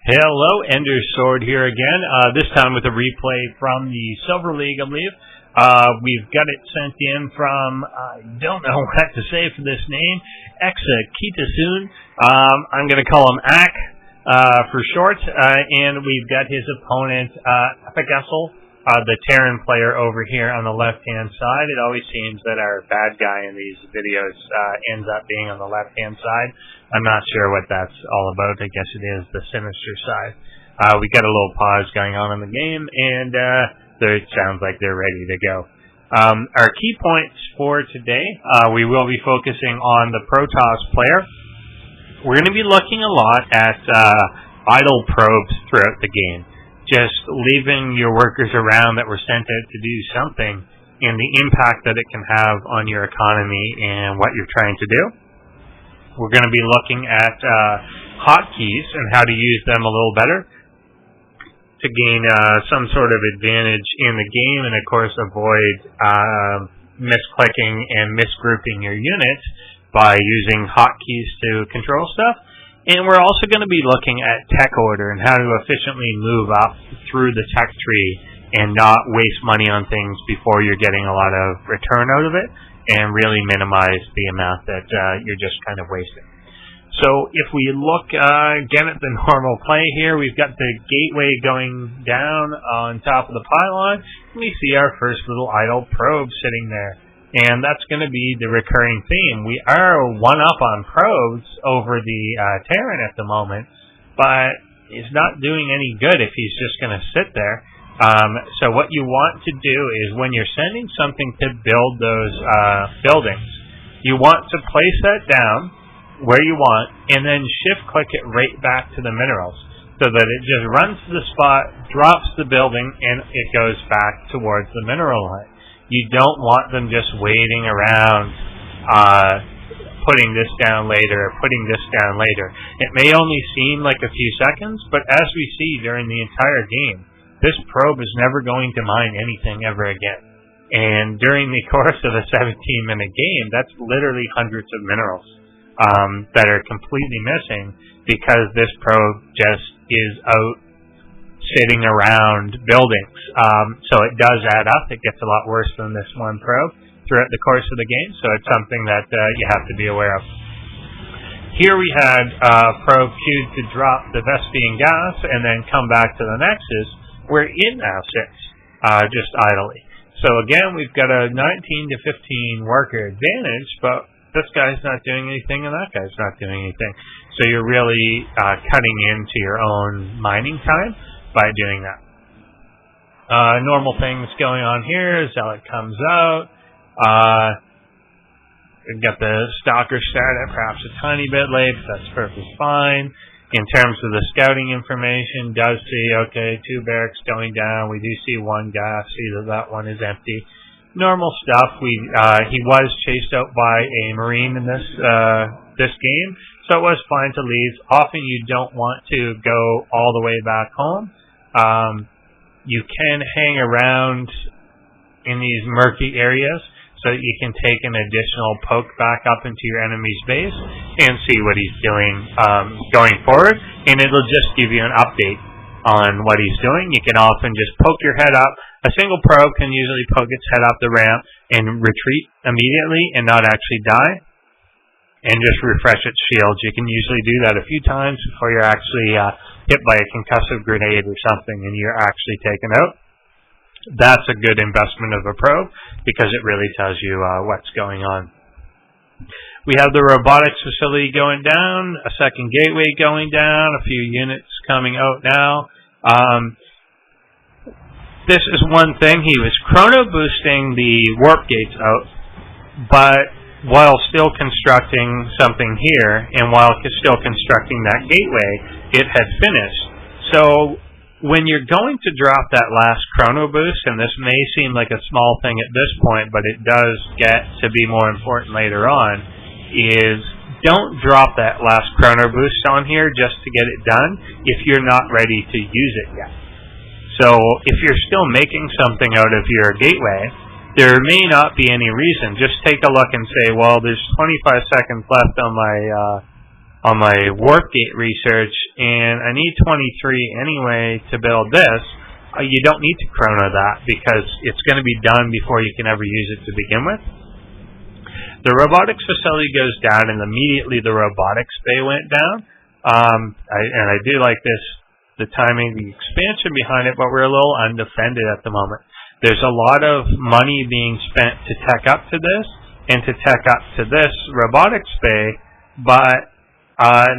Hello, EnderSword here again, this time with a replay from the Silver League, I believe. We've got it sent in from, I don't know what to say for this name, xAiKitsune. I'm going to call him Ak for short, and we've got his opponent, epicEsel, the Terran player over here on the left-hand side. It always seems that our bad guy in these videos ends up being on the left-hand side. I'm not sure what that's all about. I guess it is the sinister side. We got a little pause going on in the game, and it sounds like they're ready to go. Our key points for today, we will be focusing on the Protoss player. We're going to be looking a lot at idle probes throughout the game. Just leaving your workers around that were sent out to do something, and the impact that it can have on your economy and what you're trying to do. We're going to be looking at hotkeys and how to use them a little better to gain some sort of advantage in the game, and of course avoid misclicking and misgrouping your units by using hotkeys to control stuff. And we're also going to be looking at tech order and how to efficiently move up through the tech tree and not waste money on things before you're getting a lot of return out of it, and really minimize the amount that you're just kind of wasting. So if we look again at the normal play here, we've got the gateway going down on top of the pylon. We see our first little idle probe sitting there. And that's going to be the recurring theme. We are one up on probes over the Terran at the moment, but he's not doing any good if he's just going to sit there. So what you want to do is when you're sending something to build those buildings, you want to place that down where you want and then shift-click it right back to the minerals so that it just runs to the spot, drops the building, and it goes back towards the mineral line. You don't want them just waiting around, putting this down later, or putting this down later. It may only seem like a few seconds, but as we see during the entire game, this probe is never going to mine anything ever again. And during the course of a 17-minute game, that's literally hundreds of minerals that are completely missing because this probe just is out sitting around buildings. So it does add up. It gets a lot worse than this one probe throughout the course of the game, so it's something that you have to be aware of. Here we had probe queued to drop the Vespian gas and then come back to the Nexus, where it now sits just idly. So again, we've got a 19 to 15 worker advantage, but this guy's not doing anything and that guy's not doing anything. So you're really cutting into your own mining time by doing that. Normal things going on here. Zealot comes out. We've got the Stalker started perhaps a tiny bit late, but that's perfectly fine. In terms of the scouting information, does see, okay, 2 barracks going down. We do see 1 gas, see that one is empty. Normal stuff. He was chased out by a Marine in this game, so it was fine to leave. Often you don't want to go all the way back home. You can hang around in these murky areas so that you can take an additional poke back up into your enemy's base and see what he's doing going forward, and it'll just give you an update on what he's doing. You can often just poke your head up. A single probe can usually poke its head up the ramp and retreat immediately and not actually die, and just refresh its shields. You can usually do that a few times before you're actually hit by a concussive grenade or something and you're actually taken out. That's a good investment of a probe because it really tells you what's going on. We have the robotics facility going down, a second gateway going down, a few units coming out now. This is one thing. He was chrono boosting the warp gates out, but while still constructing something here, and while still constructing that gateway, it had finished. So when you're going to drop that last chrono boost, and this may seem like a small thing at this point, but it does get to be more important later on, is don't drop that last chrono boost on here just to get it done if you're not ready to use it yet. So if you're still making something out of your gateway, there may not be any reason. Just take a look and say, well, there's 25 seconds left on my on my warp gate research, and I need 23 anyway to build this. You don't need to chrono that because it's going to be done before you can ever use it to begin with. The robotics facility goes down, and immediately the robotics bay went down. And I do like the timing, the expansion behind it, but we're a little undefended at the moment. There's a lot of money being spent to tech up to this and to tech up to this robotics bay, but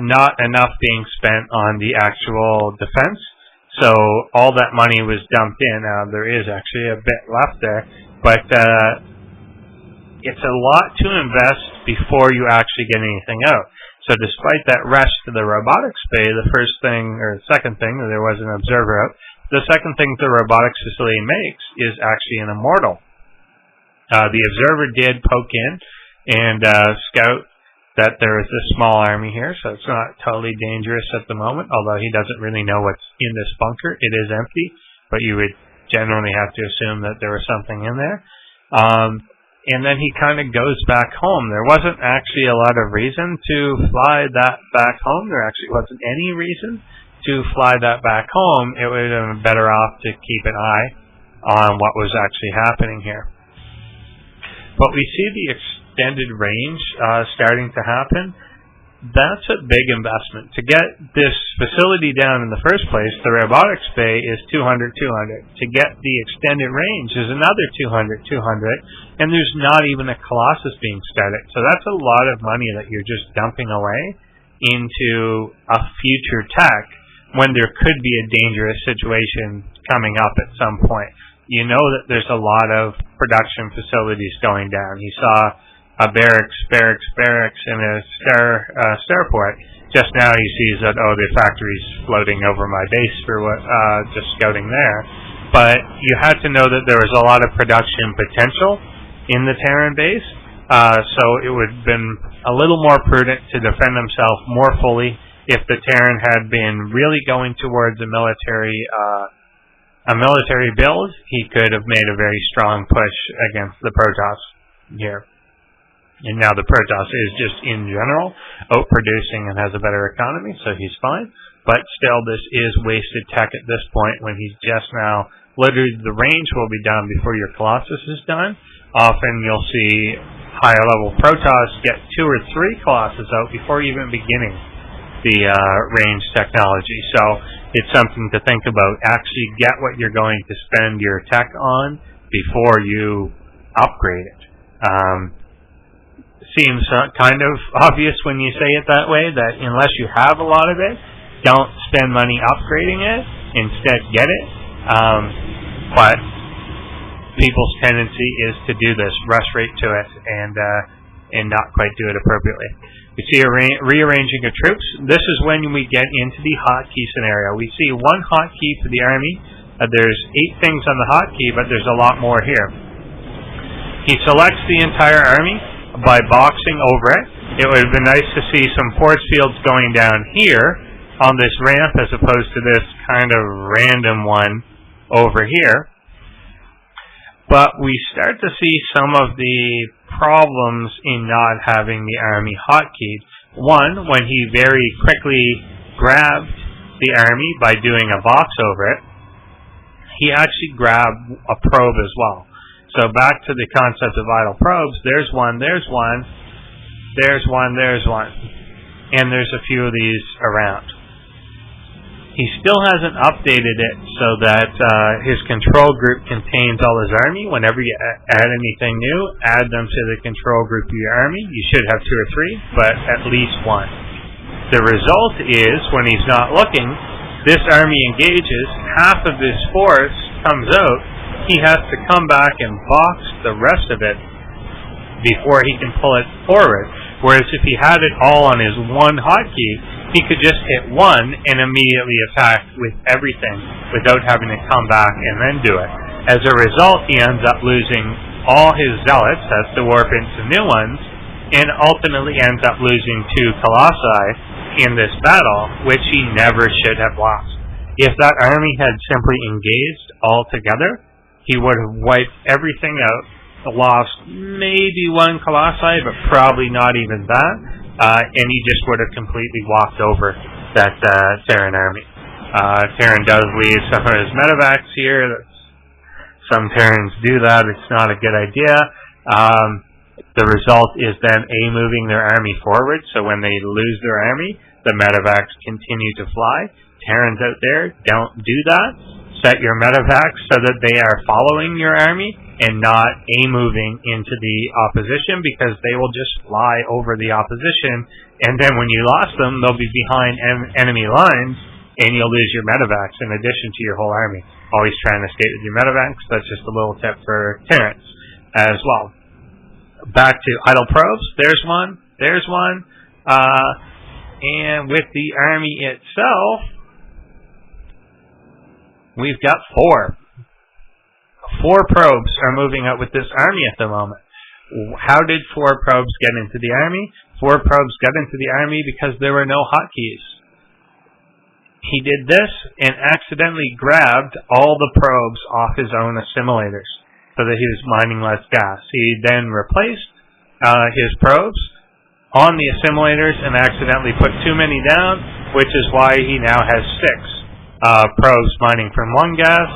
not enough being spent on the actual defense. So all that money was dumped in. There is actually a bit left there, but it's a lot to invest before you actually get anything out. So despite that rush to the robotics bay, the first thing, or the second thing, there was an observer out. The second thing the robotics facility makes is actually an immortal. The observer did poke in and scout that there is a small army here, so it's not totally dangerous at the moment, although he doesn't really know what's in this bunker. It is empty, but you would generally have to assume that there was something in there. And then he kind of goes back home. There wasn't actually a lot of reason to fly that back home. There actually wasn't any reason to fly that back home. It would have been better off to keep an eye on what was actually happening here. But we see the extended range starting to happen. That's a big investment. To get this facility down in the first place, the robotics bay is 200, 200. To get the extended range is another 200, 200. And there's not even a Colossus being started. So that's a lot of money that you're just dumping away into a future tech when there could be a dangerous situation coming up at some point. You know that there's a lot of production facilities going down. You saw a barracks, and a starport. Just now he sees that, the factory's floating over my base for just scouting there. But you had to know that there was a lot of production potential in the Terran base, so it would have been a little more prudent to defend himself more fully. If the Terran had been really going towards a military build, he could have made a very strong push against the Protoss here. And now the Protoss is just in general outproducing and has a better economy, so he's fine. But still, this is wasted tech at this point when he's just now, literally the range will be done before your Colossus is done. Often you'll see higher level Protoss get 2 or 3 Colossus out before even beginning the range technology. So it's something to think about. Actually get what you're going to spend your tech on before you upgrade it. Seems kind of obvious when you say it that way, that unless you have a lot of it, don't spend money upgrading it. Instead, get it. But people's tendency is to do this, rush right to it, and not quite do it appropriately. We see a rearranging of troops. This is when we get into the hotkey scenario. We see one hotkey for the army. There's 8 things on the hotkey, but there's a lot more here. He selects the entire army by boxing over it. It would have been nice to see some force fields going down here on this ramp as opposed to this kind of random one over here. But we start to see some of the problems in not having the army hotkeyed. One, when he very quickly grabbed the army by doing a box over it, he actually grabbed a probe as well. So back to the concept of idle probes, there's one, there's one, there's one, there's one. And there's a few of these around. He still hasn't updated it so that his control group contains all his army. Whenever you add anything new, add them to the control group of your army. You should have 2 or 3, but at least 1. The result is, when he's not looking, this army engages, half of his force comes out, he has to come back and box the rest of it before he can pull it forward. Whereas if he had it all on his one hotkey, he could just hit 1 and immediately attack with everything without having to come back and then do it. As a result, he ends up losing all his zealots, has to warp into new ones, and ultimately ends up losing 2 Colossi in this battle, which he never should have lost. If that army had simply engaged altogether, he would have wiped everything out, lost maybe 1 Colossi, but probably not even that, and he just would have completely walked over that Terran army. Terran does leave some of his medevacs here. Some Terrans do that. It's not a good idea. The result is them moving their army forward, so when they lose their army, the medevacs continue to fly. Terrans out there, don't do that. Set your medevacs so that they are following your army and not moving into the opposition, because they will just fly over the opposition, and then when you lost them, they'll be behind enemy lines, and you'll lose your medevacs in addition to your whole army. Always try and escape with your medevacs. That's just a little tip for Terrans as well. Back to idle probes. There's one. There's one. And with the army itself, we've got 4. 4 probes are moving out with this army at the moment. How did 4 probes get into the army? 4 probes got into the army because there were no hotkeys. He did this and accidentally grabbed all the probes off his own assimilators so that he was mining less gas. He then replaced his probes on the assimilators and accidentally put too many down, which is why he now has 6 probes mining from one gas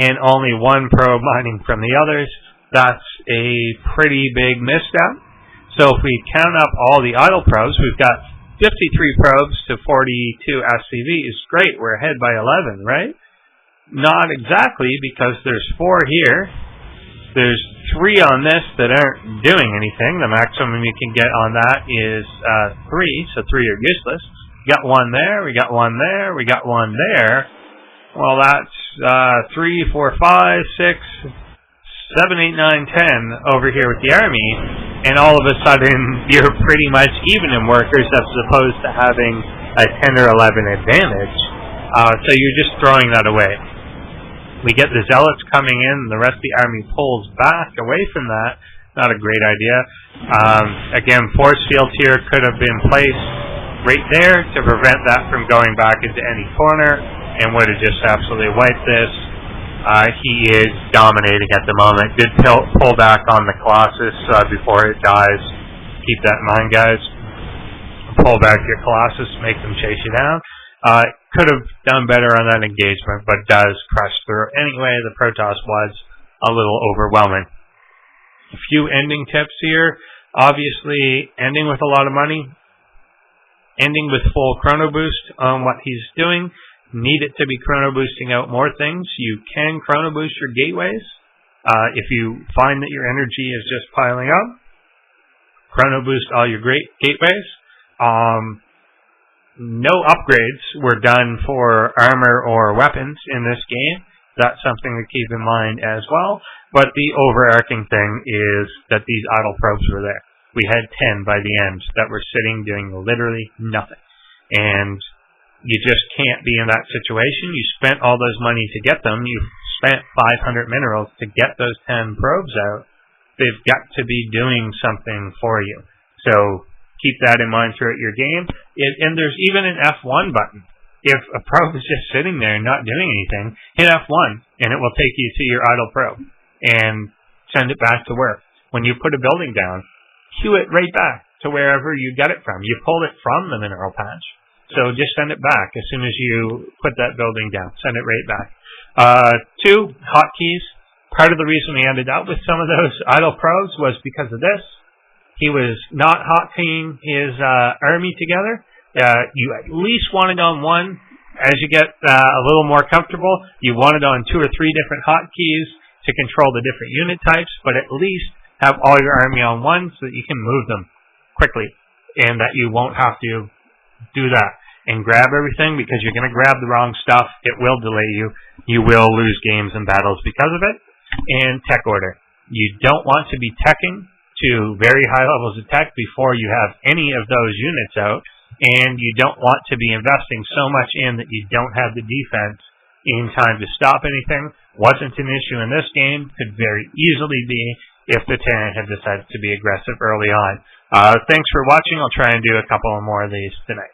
and only 1 probe mining from the others. That's a pretty big misstep. So if we count up all the idle probes, we've got 53 probes to 42 SCV is great. We're ahead by 11, right? Not exactly, because there's 4 here. There's 3 on this that aren't doing anything. The maximum you can get on that is 3, so 3 are useless. We got 1 there, we got 1 there, we got 1 there. Well, that's 3, 4, 5, 6, 7, 8, 9, 10 over here with the army, and all of a sudden you're pretty much even in workers as opposed to having a 10 or 11 advantage. So you're just throwing that away. We get the zealots coming in, and the rest of the army pulls back away from that. Not a great idea. Again, force fields here could have been placed right there to prevent that from going back into any corner, and would have just absolutely wiped this. He is dominating at the moment. Good pull back on the Colossus before it dies. Keep that in mind, guys. Pull back your Colossus, make them chase you down. Could have done better on that engagement, but does crush through. Anyway, the Protoss was a little overwhelming. A few ending tips here. Obviously, ending with a lot of money. Ending with full chrono boost on what he's doing. Need it to be chrono boosting out more things. You can chrono boost your gateways. If you find that your energy is just piling up, chrono boost all your great gateways. No upgrades were done for armor or weapons in this game. That's something to keep in mind as well. But the overarching thing is that these idle probes were there. We had 10 by the end that were sitting doing literally nothing. And you just can't be in that situation. You spent all those money to get them. You spent 500 minerals to get those 10 probes out. They've got to be doing something for you. So keep that in mind throughout your game. And there's even an F1 button. If a probe is just sitting there and not doing anything, hit F1 and it will take you to your idle probe and send it back to work. When you put a building down, cue it right back to wherever you got it from. You pulled it from the mineral patch. So just send it back as soon as you put that building down. Send it right back. 2, hotkeys. Part of the reason we ended up with some of those idle probes was because of this. He was not hotkeying his army together. You at least want it on 1. As you get a little more comfortable, you want it on 2 or 3 different hotkeys to control the different unit types, but at least have all your army on 1 so that you can move them quickly and that you won't have to do that and grab everything, because you're going to grab the wrong stuff. It will delay you. You will lose games and battles because of it. And tech order. You don't want to be teching to very high levels of tech before you have any of those units out, and you don't want to be investing so much in that you don't have the defense in time to stop anything. Wasn't an issue in this game. Could very easily be if the Terran had decided to be aggressive early on. Thanks for watching. I'll try and do a couple more of these tonight.